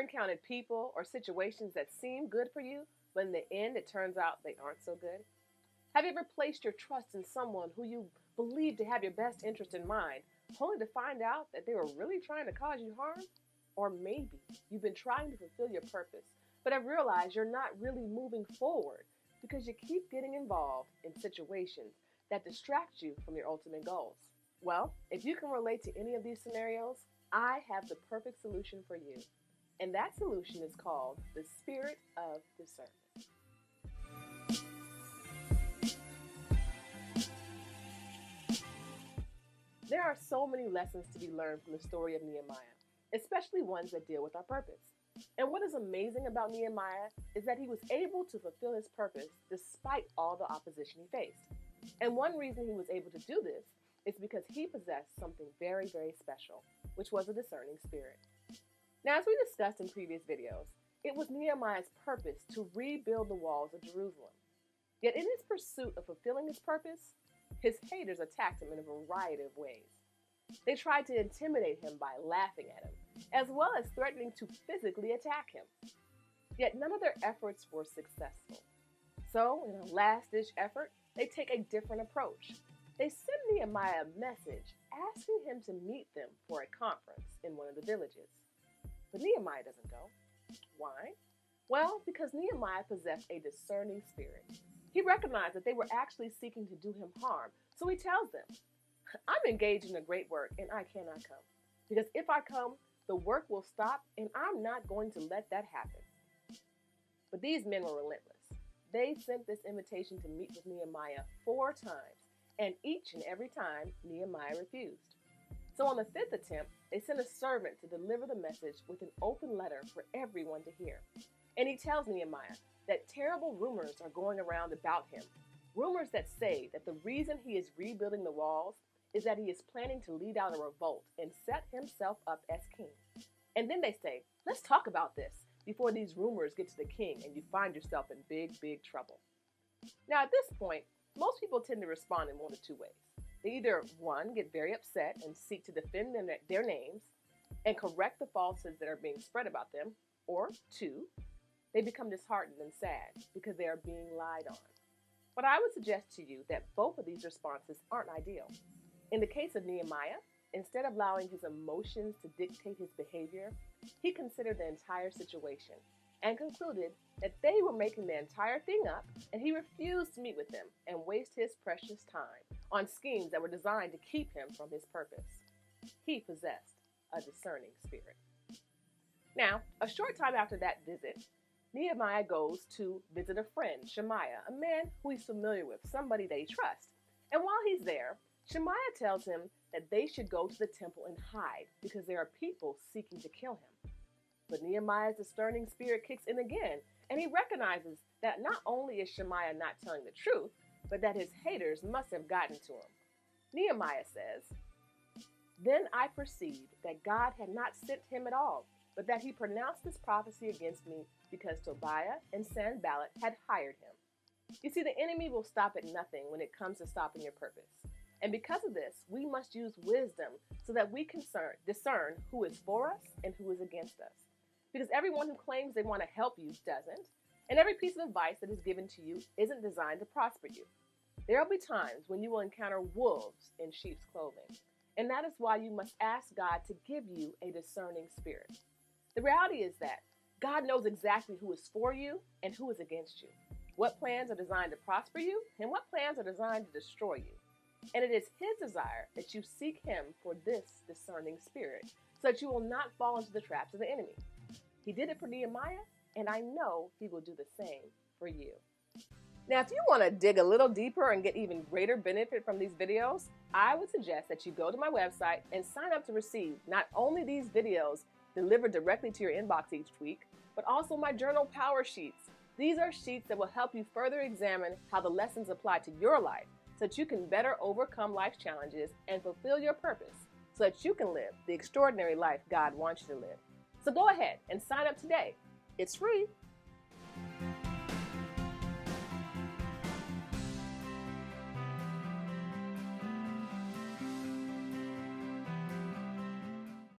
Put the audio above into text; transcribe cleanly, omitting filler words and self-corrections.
encountered people or situations that seem good for you, but in the end it turns out they aren't so good? Have you ever placed your trust in someone who you believed to have your best interest in mind, only to find out that they were really trying to cause you harm? Or maybe you've been trying to fulfill your purpose, but have realized you're not really moving forward because you keep getting involved in situations that distract you from your ultimate goals. Well, if you can relate to any of these scenarios, I have the perfect solution for you. And that solution is called the spirit of discernment. There are so many lessons to be learned from the story of Nehemiah, especially ones that deal with our purpose. And what is amazing about Nehemiah is that he was able to fulfill his purpose despite all the opposition he faced. And one reason he was able to do this is because he possessed something very, very special, which was a discerning spirit. Now, as we discussed in previous videos, it was Nehemiah's purpose to rebuild the walls of Jerusalem. Yet in his pursuit of fulfilling his purpose, his haters attacked him in a variety of ways. They tried to intimidate him by laughing at him, as well as threatening to physically attack him. Yet none of their efforts were successful. So, in a last-ditch effort, they take a different approach. They send Nehemiah a message asking him to meet them for a conference in one of the villages. But Nehemiah doesn't go. Why? Well, because Nehemiah possessed a discerning spirit. He recognized that they were actually seeking to do him harm, so he tells them, I'm engaged in a great work and I cannot come. Because if I come, the work will stop and I'm not going to let that happen. But these men were relentless. They sent this invitation to meet with Nehemiah 4 times, and each and every time, Nehemiah refused. So on the 5th attempt, they sent a servant to deliver the message with an open letter for everyone to hear. And he tells Nehemiah that terrible rumors are going around about him. Rumors that say that the reason he is rebuilding the walls is that he is planning to lead out a revolt and set himself up as king. And then they say, let's talk about this before these rumors get to the king and you find yourself in big, big trouble. Now at this point, most people tend to respond in one of 2 ways. They either, 1, get very upset and seek to defend their names and correct the falsehoods that are being spread about them, or 2, they become disheartened and sad because they are being lied on. But I would suggest to you that both of these responses aren't ideal. In the case of Nehemiah, instead of allowing his emotions to dictate his behavior, he considered the entire situation and concluded that they were making the entire thing up, and he refused to meet with them and waste his precious time on schemes that were designed to keep him from his purpose. He possessed a discerning spirit. Now, a short time after that visit, Nehemiah goes to visit a friend, Shemaiah, a man who he's familiar with, somebody that he trusts. And while he's there, Shemaiah tells him that they should go to the temple and hide because there are people seeking to kill him. But Nehemiah's discerning spirit kicks in again, and he recognizes that not only is Shemaiah not telling the truth, but that his haters must have gotten to him. Nehemiah says, Then I perceived that God had not sent him at all, but that he pronounced this prophecy against me because Tobiah and Sanballat had hired him. You see, the enemy will stop at nothing when it comes to stopping your purpose. And because of this, we must use wisdom so that we can discern who is for us and who is against us. Because everyone who claims they want to help you doesn't, and every piece of advice that is given to you isn't designed to prosper you. There will be times when you will encounter wolves in sheep's clothing, and that is why you must ask God to give you a discerning spirit. The reality is that God knows exactly who is for you and who is against you, what plans are designed to prosper you, and what plans are designed to destroy you. And it is His desire that you seek Him for this discerning spirit, so that you will not fall into the traps of the enemy. He did it for Nehemiah, and I know He will do the same for you. Now, if you want to dig a little deeper and get even greater benefit from these videos, I would suggest that you go to my website and sign up to receive not only these videos delivered directly to your inbox each week, but also my journal power sheets. These are sheets that will help you further examine how the lessons apply to your life so that you can better overcome life's challenges and fulfill your purpose so that you can live the extraordinary life God wants you to live. So go ahead and sign up today. It's free.